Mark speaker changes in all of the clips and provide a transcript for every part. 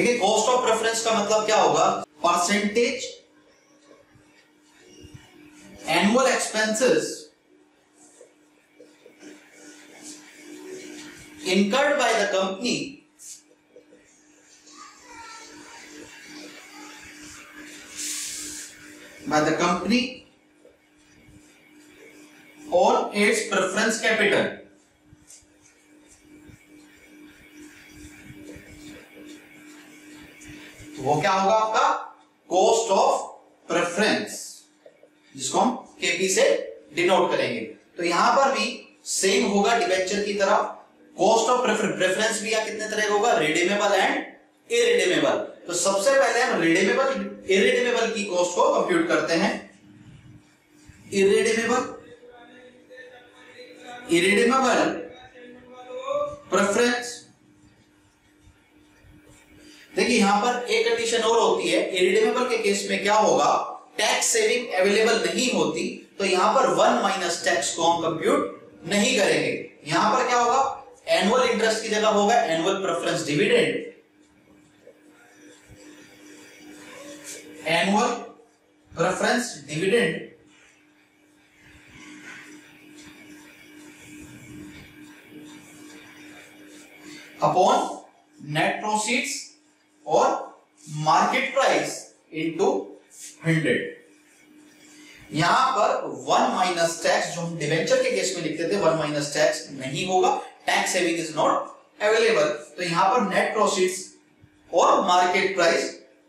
Speaker 1: देखिए cost of preference का मतलब क्या होगा, percentage annual expenses incurred by the company on its preference capital. वो क्या होगा आपका कॉस्ट ऑफ प्रेफरेंस, जिसको हम केपी से डिनोट करेंगे। तो यहां पर भी सेम होगा डिबेंचर की तरह। कॉस्ट ऑफ प्रेफरेंस भी कितने तरह का होगा, रिडीमेबल एंड इरिडीमेबल। तो सबसे पहले हम रिडीमेबल इरिडीमेबल की कॉस्ट को कंप्यूट करते हैं। इरिडीमेबल प्रेफरेंस, देखिए यहां पर एक कंडीशन और होती है, इरिडीमेबल के केस में क्या होगा, टैक्स सेविंग अवेलेबल नहीं होती, तो यहां पर 1 माइनस टैक्स को हम कंप्यूट नहीं करेंगे। यहां पर क्या होगा, एनुअल इंटरेस्ट की जगह होगा annual preference dividend, annual preference dividend upon net proceeds और मार्केट प्राइस इनटू 100। यहां पर 1 माइनस टैक्स जो हम डिवेंचर के केस में लिखते थे 1 माइनस टैक्स नहीं होगा, tax saving is not available. तो यहां पर नेट प्रोसीड्स और मार्केट प्राइस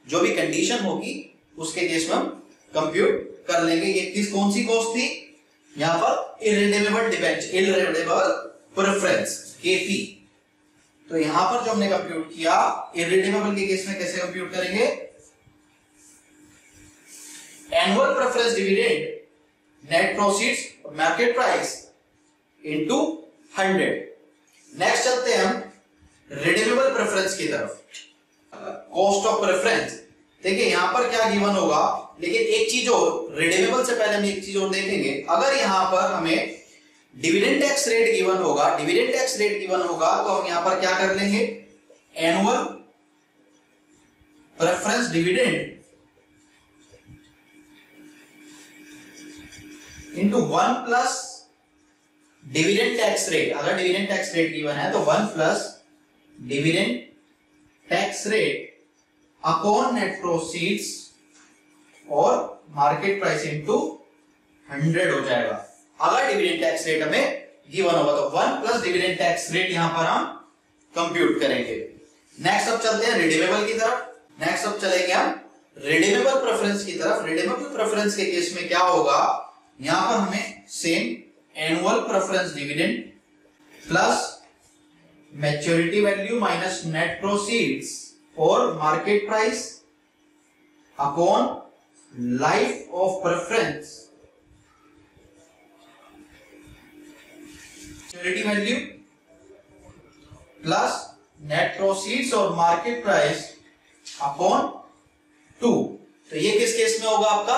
Speaker 1: जो भी कंडीशन होगी उसके केस में हम कंप्यूट कर लेंगे। ये कौन सी कॉस्ट थी, यहां पर irredeemable debenture, irredeemable preference KP. तो यहां पर जो हमने कंप्यूट किया, इरिडीमेबल के केस में कैसे कंप्यूट करेंगे, annual preference dividend net proceeds और मार्केट प्राइस इनटू 100। नेक्स्ट चलते हैं हम रिडीमेबल प्रेफरेंस की तरफ। कॉस्ट ऑफ प्रेफरेंस, देखिए यहां पर क्या गिवन होगा, लेकिन एक चीज और, रिडीमेबल से पहले हम एक चीज और देखेंगे। अगर यहां पर हमें डिविडेंड टैक्स रेट गिवन होगा, डिविडेंड टैक्स रेट गिवन होगा, तो हम यहां पर क्या कर लेंगे, annual preference dividend into 1 plus dividend tax rate. अगर डिविडेंड टैक्स रेट गिवन है तो 1 plus dividend tax rate upon net proceeds और मार्केट प्राइस इनटू 100 हो जाएगा। अगर डिविडेंड टैक्स रेट हमें गिवन होगा तो 1 प्लस डिविडेंड टैक्स रेट यहां पर हम कंप्यूट करेंगे। नेक्स्ट अब चलते हैं रिडीमेबल की तरफ। नेक्स्ट अब चलेंगे हम रिडीमेबल प्रेफरेंस की तरफ। रिडीमेबल प्रेफरेंस के केस में क्या होगा, यहां पर हमें same annual preference dividend plus maturity value minus net proceeds और market price upon life of preference, maturity value plus net proceeds और मार्केट प्राइस अपॉन 2। तो ये किस केस में होगा, आपका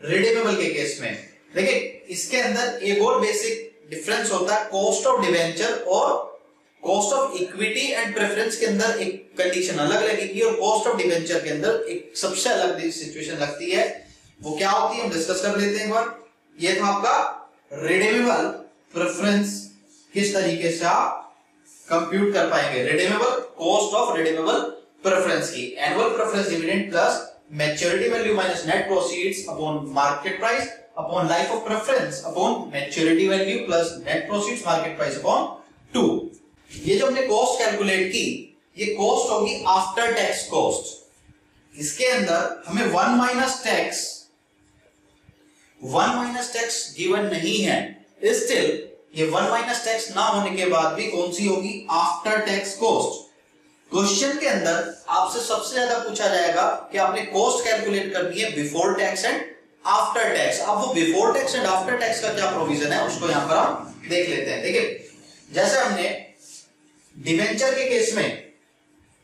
Speaker 1: रिडीमेबल के केस में। देखिए इसके अंदर एक और बेसिक डिफरेंस होता है, कॉस्ट ऑफ डिवेंचर और cost of equity and preference के अंदर एक कंडीशन अलग लगेगी और कॉस्ट ऑफ डिवेंचर के अंदर एक सबसे अलग सिचुएशन लगती है। वो क्या होती है हम डिस्कस कर लेते हैं एक बार। ये था आपका रिडीमेबल प्रेफरेंस, किस तरीके से आप कंप्यूट कर पाएंगे redeemable cost of redeemable preference की, annual preference dividend plus maturity value minus net proceeds upon market price upon life of preference upon maturity value plus net proceeds market price upon 2। ये जो हमने cost calculate की, ये cost होगी after tax cost. इसके अंदर हमें 1 minus tax given नहीं है, स्टिल ये 1 माइनस टैक्स ना होने के बाद भी कौन सी होगी, आफ्टर टैक्स कॉस्ट। क्वेश्चन के अंदर आपसे सबसे ज्यादा पूछा जाएगा कि आपने कॉस्ट कैलकुलेट करनी है before tax and after tax. अब वो before tax and after tax का क्या प्रोविजन है उसको यहां पर हम देख लेते हैं। देखिए जैसे हमने डिवेंचर के केस में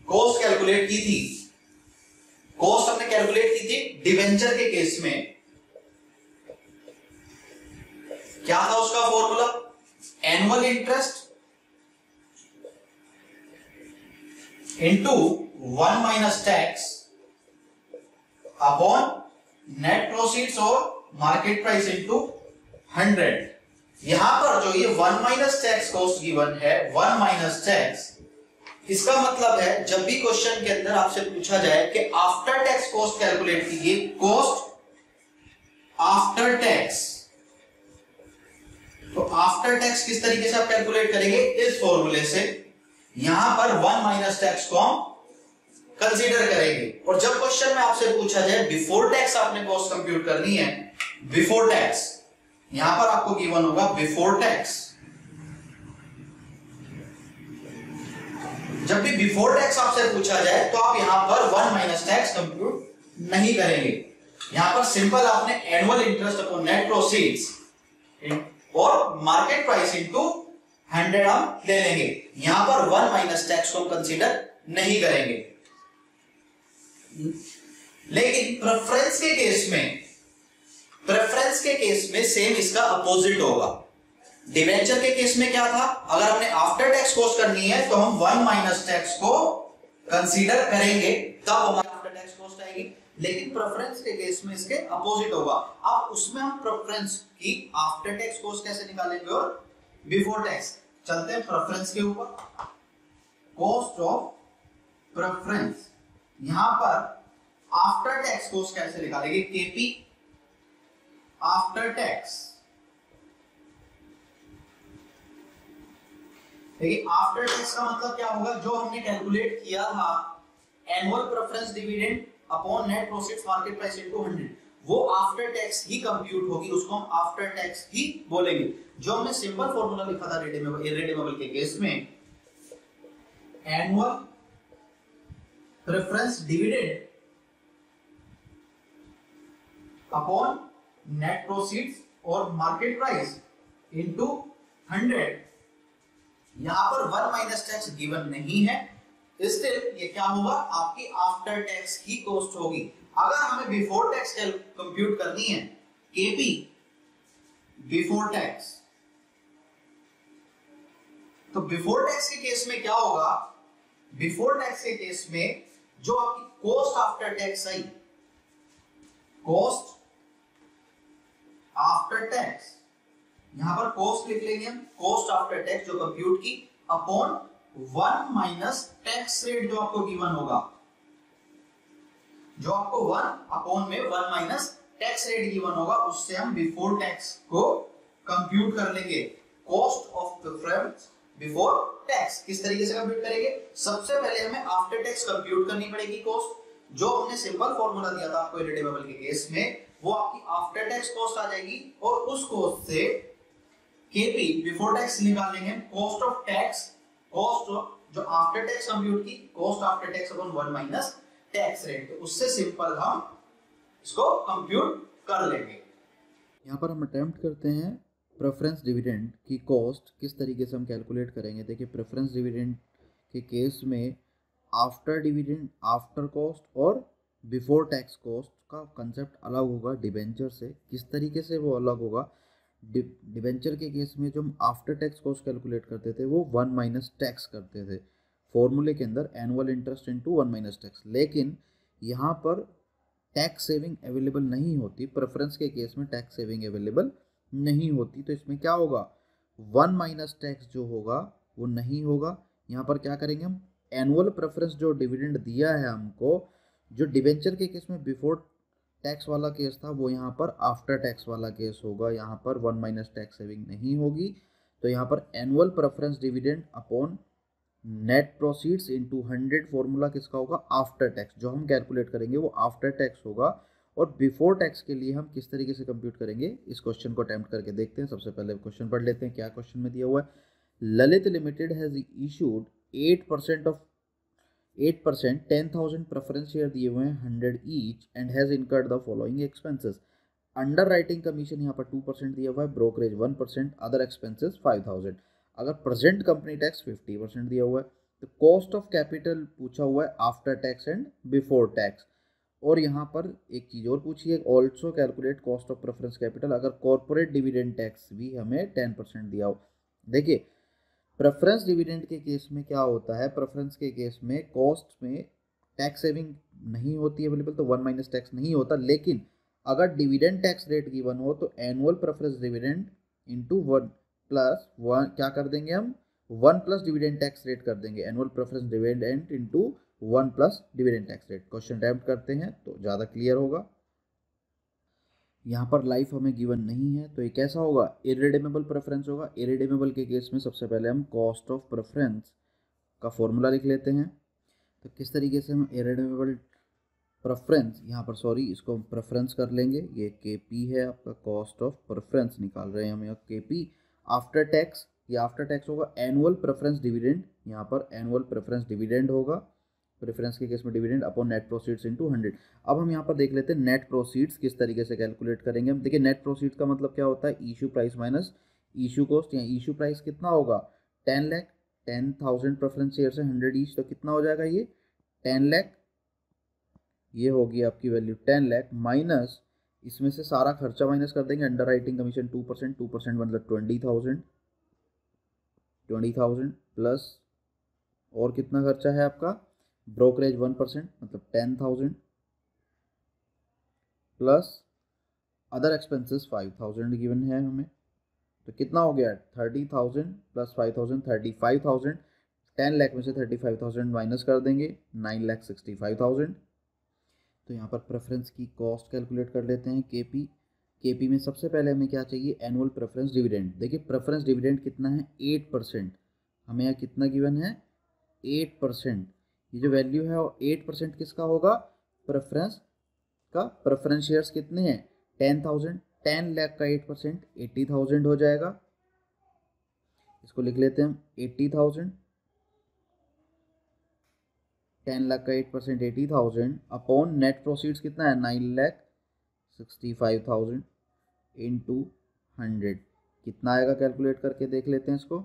Speaker 1: कॉस्ट कैलकुलेट की थी, कॉस्ट हमने कैलकुलेट की थी डिवेंचर के केस में, क्या था उसका formula, annual interest into 1 minus tax upon net proceeds और मार्केट प्राइस इंटू 100। यहां पर जो ये 1 माइनस टैक्स कॉस्ट गिवन है, 1 माइनस टैक्स, इसका मतलब है जब भी क्वेश्चन के अंदर आपसे पूछा जाए कि आफ्टर टैक्स कॉस्ट कैलकुलेट कीजिए, कॉस्ट आफ्टर टैक्स, तो आफ्टर टैक्स किस तरीके से आप कैलकुलेट करेंगे, इस फॉर्मूले से। यहां पर 1 माइनस टैक्स को हम कंसीडर करेंगे। और जब क्वेश्चन में आपसे पूछा जाए बिफोर टैक्स आपने कॉस्ट कंप्यूट करनी है, बिफोर टैक्स, यहां पर आपको गिवन होगा बिफोर टैक्स। जब भी बिफोर टैक्स आपसे पूछा जाए तो आप यहां पर 1 माइनस टैक्स कंप्यूट नहीं करेंगे। यहां पर सिंपल आपने annual interest upon net proceeds और मार्केट प्राइस इनटू 100 हम ले लेंगे। यहां पर 1 माइनस टैक्स को हम कंसीडर नहीं करेंगे। लेकिन प्रेफरेंस के केस में सेम इसका अपोजिट होगा। डिवेंचर के केस में क्या था, अगर हमने आफ्टर टैक्स कॉस्ट करनी है तो हम 1 माइनस टैक्स को कंसीडर करेंगे, तब हमारी आफ्टर टैक्स कॉस्ट आएगी। लेकिन प्रेफरेंस के केस में इसके अपोजिट होगा। अब उसमें हम प्रेफरेंस की आफ्टर टैक्स कॉस्ट कैसे निकालेंगे और बिफोर टैक्स। चलते हैं प्रेफरेंस के ऊपर। कॉस्ट ऑफ प्रेफरेंस, यहां पर आफ्टर टैक्स कॉस्ट कैसे निकालेंगे, केपी आफ्टर टैक्स। देखिए आफ्टर टैक्स का मतलब क्या होगा, जो हमने कैलकुलेट किया था annual preference dividend upon net proceeds market price into 100, वो आफ्टर टैक्स ही कंप्यूट होगी, उसको हम आफ्टर टैक्स ही बोलेंगे। जो हमने सिंपल फॉर्मूला लिखा था इररिडीमेबल के केस में, annual preference dividend upon net proceeds और मार्केट प्राइस इनटू 100। यहां पर 1 माइनस टैक्स गिवन नहीं है, स्टिल ये क्या होगा, आपकी आफ्टर टैक्स की कॉस्ट होगी। अगर हमें बिफोर टैक्स कंप्यूट करनी है, केपी बिफोर टैक्स, तो बिफोर टैक्स के केस में क्या होगा, बिफोर टैक्स के केस में जो आपकी cost after tax I, cost after tax, यहां पर कॉस्ट लिख लेंगे हम, कॉस्ट आफ्टर टैक्स जो कंप्यूट की, अपॉन 1 माइनस टैक्स रेट जो आपको गिवन होगा, जो आपको 1 अपॉन में 1 माइनस टैक्स रेट गिवन होगा, उससे हम बिफोर टैक्स को कंप्यूट कर लेंगे। Cost of preference before tax किस तरीके से कंप्यूट करेंगे, सबसे पहले हमें आफ्टर टैक्स कंप्यूट करनी पड़ेगी कॉस्ट। जो हमने सिंपल फॉर्मूला दिया था आपको इररिडीमेबल के केस में, वो आपकी आफ्टर टैक्स कॉस्ट आ जाएगी, और उस कॉस्ट से केपी बिफोर टैक्स निकालेंगे, कॉस्ट ऑफ टैक्स, कॉस्ट जो आफ्टर टैक्स कंप्यूट की, cost after tax upon 1 minus tax rate, तो उससे सिंपल हम इसको कंप्यूट कर लेंगे।
Speaker 2: यहाँ पर हम अटेम्प्ट करते हैं प्रेफरेंस डिविडेंड की कॉस्ट किस तरीके से हम कैलकुलेट करेंगे। देखिए प्रेफरेंस डिविडेंड के केस में आफ्टर डिविडेंड, आफ्टर कॉस्ट और बिफोर टैक्स कॉस्ट का कंसेप्ट अलग होगा डिबेंचर से। किस तरीके से वो अलग होगा, डिबेंचर के केस में जो हम आफ्टर टैक्स कॉस्ट कैलकुलेट करते थे वो 1 माइनस टैक्स करते थे फॉर्मूले के अंदर, annual interest into 1 minus tax. लेकिन यहाँ पर टैक्स सेविंग अवेलेबल नहीं होती, प्रेफरेंस के केस में टैक्स सेविंग अवेलेबल नहीं होती, तो इसमें क्या होगा, 1 माइनस टैक्स जो होगा वो नहीं होगा। यहाँ पर क्या करेंगे हम, एनुअल प्रेफरेंस जो डिविडेंड दिया है हमको, जो डिबेंचर के केस में बिफोर टैक्स वाला केस था, वो यहाँ पर आफ्टर टैक्स वाला केस होगा। यहाँ पर 1 माइनस टैक्स सेविंग नहीं होगी, तो यहाँ पर annual preference dividend upon net proceeds into 100 formula किसका होगा, आफ्टर टैक्स। जो हम कैलकुलेट करेंगे वो आफ्टर टैक्स होगा। और बिफोर टैक्स के लिए हम किस तरीके से कंप्यूट करेंगे, इस क्वेश्चन को अटेम्प्ट करके देखते हैं। सबसे पहले क्वेश्चन पढ़ लेते हैं, क्या क्वेश्चन में दिया हुआ है। Lalit limited has issued 8% 10,000 preference share दिए हुए हैं 100 each and has incurred the following expenses. Under writing commission यहाँ पर 2% दिया हुआ है, ब्रोकरेज 1%, अदर एक्सपेंसेस 5,000। अगर प्रेजेंट कंपनी टैक्स 50% दिया हुआ है, तो कॉस्ट ऑफ कैपिटल पूछा हुआ है after tax and before tax. और यहाँ पर एक चीज़ और पूछी है, also calculate cost of preference capital, अगर कॉर्पोरेट डिविडेंड टैक्स भी हमें 10% दिया हो। देखिए प्रेफरेंस डिविडेंड के केस में क्या होता है, प्रेफरेंस के केस में कॉस्ट में टैक्स सेविंग नहीं होती अवेलेबल, तो 1 माइनस टैक्स नहीं होता, लेकिन अगर डिविडेंड टैक्स रेट गिवन हो तो एनुअल प्रेफरेंस डिविडेंड इंटू 1 क्या कर देंगे हम, 1 प्लस डिविडेंड टैक्स रेट कर देंगे, annual preference dividend into 1 plus dividend tax rate. Question attempt करते हैं तो ज़्यादा क्लियर होगा। यहाँ पर लाइफ हमें गिवन नहीं है, तो ये कैसा होगा, इरिडेमेबल प्रेफरेंस होगा। इरिडेमेबल के केस में सबसे पहले हम कॉस्ट ऑफ प्रेफरेंस का फॉर्मूला लिख लेते हैं। तो किस तरीके से हम इरिडेमेबल प्रेफरेंस, यहाँ पर सॉरी इसको हम प्रेफरेंस कर लेंगे, ये KP है आपका, कॉस्ट ऑफ प्रेफरेंस निकाल रहे हैं हम यहाँ KP आफ्टर टैक्स, ये आफ्टर टैक्स होगा एनुअल प्रेफरेंस डिविडेंड, यहाँ पर एनुअल प्रेफरेंस डिविडेंड होगा, प्रेफरेंस के केस में dividend upon net proceeds into 100। अब हम यहाँ पर देख लेते हैं नेट प्रोसीड्स किस तरीके से कैलकुलेट करेंगे हम। देखिए नेट प्रोसीड्स का मतलब क्या होता है, issue price minus issue cost, या इशू प्राइस कितना होगा 10 लाख, 10,000 प्रेफरेंस शेयर से 100 ईच, तो कितना हो जाएगा ये 10 लाख, ये होगी आपकी वैल्यू 10 लाख, माइनस इसमें से सारा खर्चा माइनस कर देंगे, अंडर राइटिंग कमीशन 2%, 2% मतलब 20,000 प्लस और कितना खर्चा है आपका, ब्रोकरेज 1% मतलब 10,000 प्लस अदर एक्सपेंसेस 5,000 गिवन है हमें, तो कितना हो गया 30,000 प्लस 5,000 35,000, 10 लाख में से 35,000 माइनस कर देंगे 9,65,000। तो यहाँ पर प्रेफरेंस की कॉस्ट कैलकुलेट कर लेते हैं केपी में सबसे पहले हमें क्या चाहिए, एनुअल प्रेफरेंस डिविडेंड। देखिए प्रेफरेंस डिविडेंड कितना है 8%, हमें यहाँ कितना गिवन है 8%, ये जो वैल्यू है वो 8% किसका होगा, प्रेफरेंस का। प्रेफरेंस शेयर्स कितने हैं 10,000, 10 लाख का 8% 80,000 हो जाएगा, इसको लिख लेते हैं हम 80,000, 10 लाख का 8% 80,000 अपॉन नेट प्रोसीड्स कितना है 9,65,000 इंटू 100, कितना आएगा कैलकुलेट करके देख लेते हैं इसको,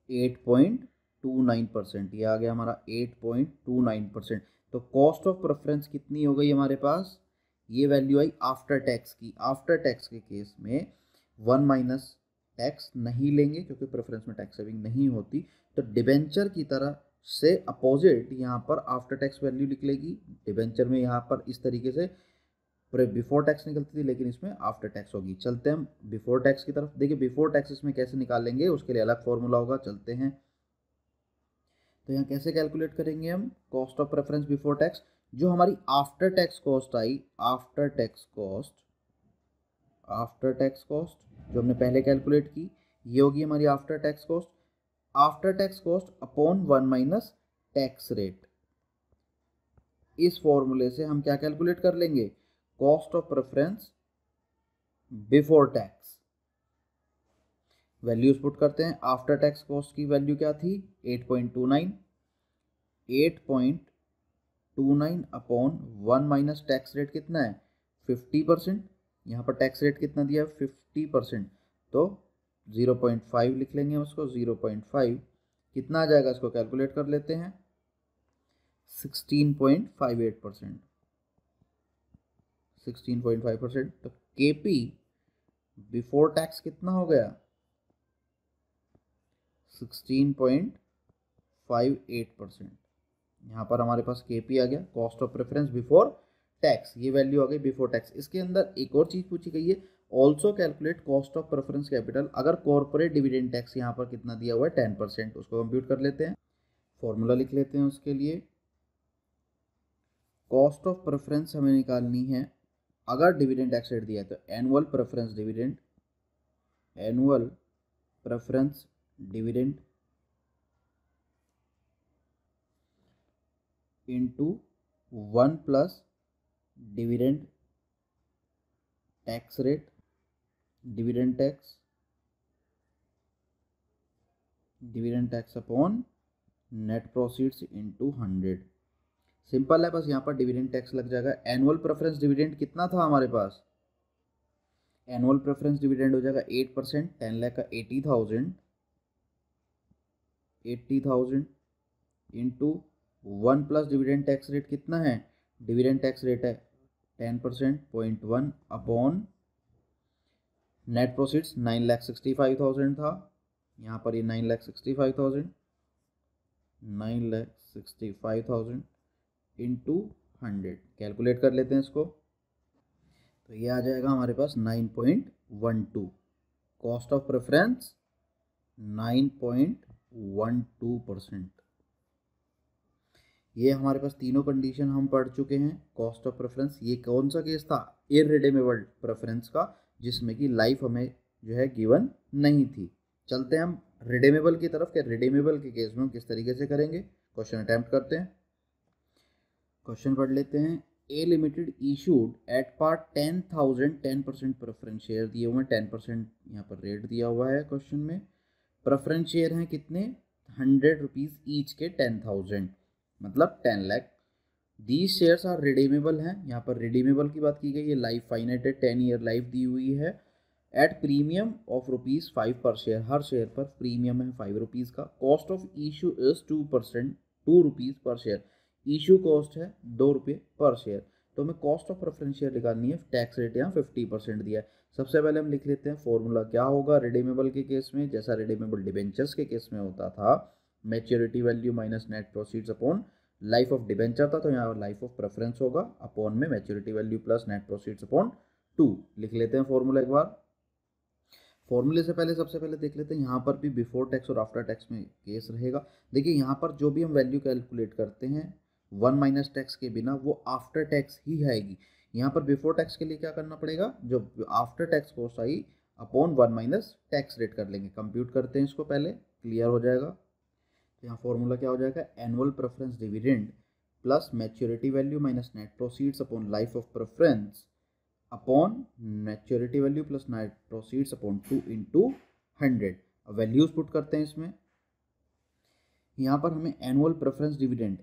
Speaker 2: 8.29%, ये आ गया हमारा 8.29%। तो कॉस्ट ऑफ प्रेफरेंस कितनी हो गई हमारे पास, ये वैल्यू आई आफ्टर टैक्स की। आफ्टर टैक्स के केस में 1 माइनस टैक्स नहीं लेंगे क्योंकि प्रेफरेंस में टैक्स सेविंग नहीं होती, तो डिबेंचर की तरह से अपोजिट यहाँ पर आफ्टर टैक्स वैल्यू निकलेगी। डिबेंचर में यहाँ पर इस तरीके से बिफोर टैक्स निकलती थी, लेकिन इसमें आफ्टर टैक्स होगी। चलते हैं हम बिफोर टैक्स की तरफ। देखिए बिफोर टैक्स इसमें कैसे निकालेंगे, उसके लिए अलग फॉर्मूला होगा, चलते हैं। तो यहाँ कैसे कैलकुलेट करेंगे हम cost of preference before tax, जो हमारी आफ्टर टैक्स कॉस्ट आई, आफ्टर टैक्स कॉस्ट जो हमने पहले कैलकुलेट की, ये होगी हमारी after tax cost. After tax cost upon 1 minus tax rate, इस फॉर्मूले से हम क्या कैलकुलेट कर लेंगे, cost of preference before tax. Values put करते हैं, आफ्टर टैक्स कॉस्ट की वैल्यू क्या थी 8.29 अपॉन 1 माइनस टैक्स रेट कितना है 50%, यहाँ पर टैक्स रेट कितना दिया है 50%, तो 0.5 लिख लेंगे उसको, 0.5 कितना आ जाएगा, इसको कैलकुलेट कर लेते हैं 16.58%, 16.5%। तो केपी बिफोर टैक्स कितना हो गया 16.58%। यहाँ पर हमारे पास केपी आ गया, cost of preference before tax, ये वैल्यू आ गई बिफोर टैक्स। इसके अंदर एक और चीज पूछी गई है, also calculate cost of preference capital अगर कॉर्पोरेट डिविडेंड टैक्स यहाँ पर कितना दिया हुआ है 10%, उसको कंप्यूट कर लेते हैं। फॉर्मूला लिख लेते हैं उसके लिए, कॉस्ट ऑफ प्रेफरेंस हमें निकालनी है अगर डिविडेंड टैक्स रेट दिया है, तो annual preference dividend into 1 plus dividend tax rate, dividend tax upon net proceeds into 100। Simple है, बस यहाँ पर डिविडेंड टैक्स लग जाएगा। एनुअल प्रेफरेंस डिविडेंड कितना था हमारे पास, एनुअल प्रेफरेंस डिविडेंड हो जाएगा 8%, 10 लाख का 80,000 into 1 plus dividend tax rate कितना है, डिविडेंड टैक्स रेट है 10% 0.1 अपॉन नेट प्रोसीड्स 9,65,000 था, यहाँ पर ये 9,65,000, 9,65,000 इंटू 100 कैलकुलेट कर लेते हैं इसको। तो ये आ जाएगा हमारे पास 9.12। Cost of preference 9.12%। ये हमारे पास तीनों कंडीशन हम पढ़ चुके हैं कॉस्ट ऑफ प्रेफरेंस। ये कौन सा केस था? इररिडीमेबल प्रेफरेंस का, जिसमें कि लाइफ हमें जो है गिवन नहीं थी। चलते हैं हम रिडीमेबल की तरफ। क्या रिडीमेबल के केस में हम किस तरीके से करेंगे, क्वेश्चन अटेम्प्ट करते हैं। क्वेश्चन पढ़ लेते हैं। A limited issued at par 10,000 10% preference share दिए हुए हैं, 10% यहाँ पर रेट दिया हुआ है क्वेश्चन में। प्रेफरेंस शेयर हैं कितने? 100 रुपीज़ ईच के 10,000, मतलब 10 lakh. These shares are redeemable हैं, यहाँ पर रिडीमेबल की बात की गई है। लाइफ फाइनाइट है, 10 ईयर लाइफ दी हुई है। एट प्रीमियम ऑफ ₹5 पर शेयर, हर शेयर पर प्रीमियम है 5 रुपीज़ का। Cost of issue is 2%, 2 rupees पर शेयर। इशू कॉस्ट है 2 रुपये पर शेयर। तो हमें कॉस्ट ऑफ प्रेफरेंस शेयर निकालनी है। टैक्स रेट यहाँ 50% दिया है। सबसे पहले हम लिख लेते हैं फॉर्मूला क्या होगा रिडीमेबल के केस में। जैसा रिडीमेबल डिबेंचर्स के केस में होता था, maturity value minus net proceeds upon life of debenture था, तो यहाँ लाइफ ऑफ प्रेफरेंस होगा अपॉन में maturity value plus net proceeds upon 2। लिख लेते हैं फॉर्मूला एक बार। फॉर्मूले से पहले सबसे पहले देख लेते हैं यहाँ पर भी बिफोर टैक्स और आफ्टर टैक्स में केस रहेगा। देखिए यहाँ पर जो भी हम वैल्यू कैलकुलेट करते हैं 1 माइनस टैक्स के बिना, वो आफ्टर टैक्स ही आएगी। यहाँ पर बिफोर टैक्स के लिए क्या करना पड़ेगा, जो after tax cost I upon 1 minus tax rate कर लेंगे। कंप्यूट करते हैं इसको, पहले क्लियर हो जाएगा। तो यहाँ फॉर्मूला क्या हो जाएगा, annual preference dividend plus maturity value minus net proceeds upon life of preference upon maturity value plus net proceeds upon 2 into 100। अब वैल्यूज पुट करते हैं इसमें। यहाँ पर हमें एनुअल प्रेफरेंस डिविडेंड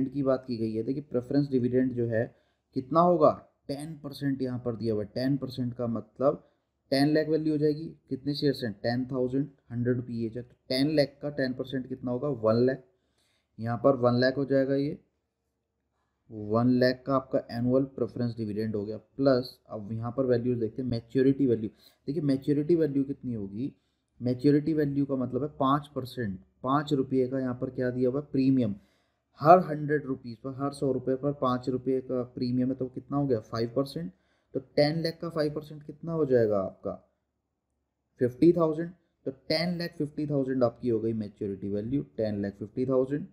Speaker 2: की बात की गई है। देखिए प्रेफरेंस डिविडेंड जो है कितना होगा, 10% यहाँ पर दिया हुआ है। 10% का मतलब 10 लाख वैल्यू हो जाएगी। कितने शेयर्स हैं, 10,000, 100 रुपये एच है, तो 10 लाख का 10% कितना होगा, 1 लाख। यहाँ पर 1 लाख हो जाएगा। ये 1 लाख का आपका एनुअल प्रेफरेंस डिविडेंड हो गया। प्लस अब यहाँ पर वैल्यूज देखते हैं, मैच्योरिटी वैल्यू। देखिए मैच्योरिटी वैल्यू कितनी होगी, मैच्योरिटी वैल्यू का मतलब है 5%, 5 रुपये का यहाँ पर क्या दिया हुआ है, प्रीमियम। हर 100 रुपीज़ पर, हर 100 रुपये पर 5 रुपये का प्रीमियम है, तो कितना हो गया, 5%। तो 10 लाख का 5% कितना हो जाएगा आपका, 50,000। तो 10,50,000 आपकी हो गई मैच्योरिटी वैल्यू, 10,50,000।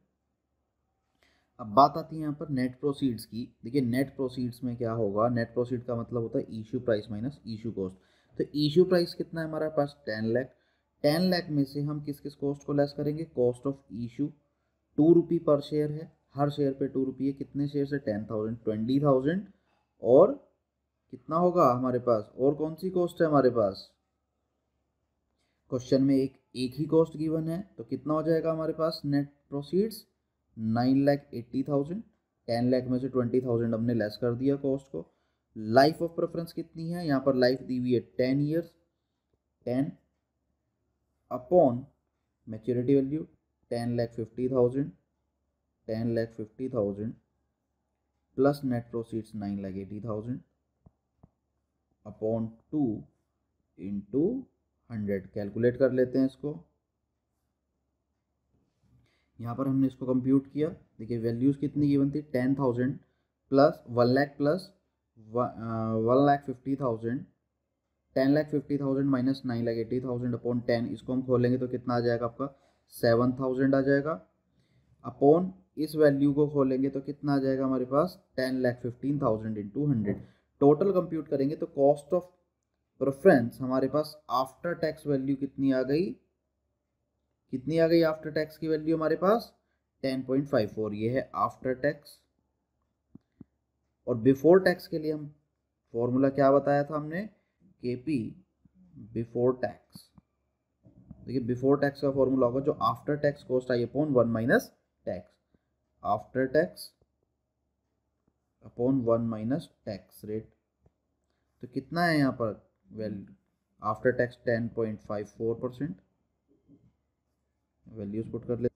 Speaker 2: अब बात आती है यहाँ पर नेट प्रोसीड्स की। देखिए नेट प्रोसीड्स में क्या होगा, नेट प्रोसीड का मतलब होता है issue price minus issue cost. तो इशू प्राइस कितना है हमारे पास, 10 लाख। 10 लाख में से हम किस किस कॉस्ट को लेस करेंगे, कॉस्ट ऑफ इशू 2 रुपये पर शेयर है, हर शेयर पे 2 रुपये। कितने शेयर है, 10,000, 20,000। और कितना होगा हमारे पास, और कौन सी कॉस्ट है हमारे पास, क्वेश्चन में एक ही कॉस्ट गिवन है, तो कितना हो जाएगा हमारे पास नेट प्रोसीड्स, 9,80,000। 10 लाख में से 20,000 हमने लेस कर दिया कॉस्ट को। लाइफ ऑफ प्रेफरेंस कितनी है, यहाँ पर लाइफ दी हुई है 10 years, 10 upon maturity value 10,50,000, 10,50,000 plus net proceeds 9,80,000 upon 2 into 100। Calculate कर लेते हैं इसको। यहाँ पर हमने इसको कंप्यूट किया। देखिए वैल्यूज़ कितनी गिवन थी, 10,000 plus 1 lakh plus 1,50,000, 10,50,000 minus 9,80,000 upon 10। इसको हम खोलेंगे तो कितना आ जाएगा आपका, 7,000 आ जाएगा। अपॉन इस वैल्यू को खोलेंगे तो कितना आ जाएगा हमारे पास, 10,15,000 इंटू 100। टोटल कंप्यूट करेंगे तो कॉस्ट ऑफ प्रेफरेंस हमारे पास आफ्टर टैक्स वैल्यू कितनी आ गई, कितनी आ गई आफ्टर टैक्स की वैल्यू हमारे पास, 10.54। ये है आफ्टर टैक्स। और बिफोर टैक्स के लिए हम फॉर्मूला क्या बताया था हमने, केपी बिफोर टैक्स। देखिए बिफोर टैक्स का फॉर्मूला होगा जो after tax cost I upon 1 minus tax, after tax upon 1 minus tax rate. तो कितना है यहाँ पर value, after tax 10.54%। Values put कर ले,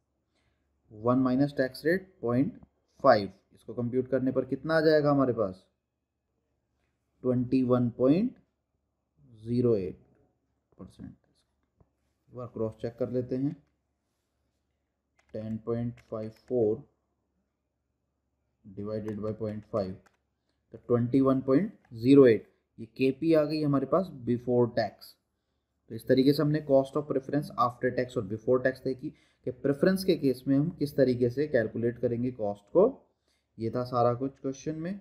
Speaker 2: 1 माइनस टैक्स रेट 0.5, इसको कंप्यूट करने पर कितना आ जाएगा हमारे पास, 21.08%। एक बार क्रॉस चेक कर लेते हैं। 10.54 डिवाइडेड बाय 0.5 तो 21.08, ये केपी आ गई हमारे पास बिफोर टैक्स। तो इस तरीके से हमने cost of preference after tax और बिफोर टैक्स देखी कि प्रेफरेंस के केस में हम किस तरीके से कैलकुलेट करेंगे कॉस्ट को। ये था सारा कुछ क्वेश्चन में।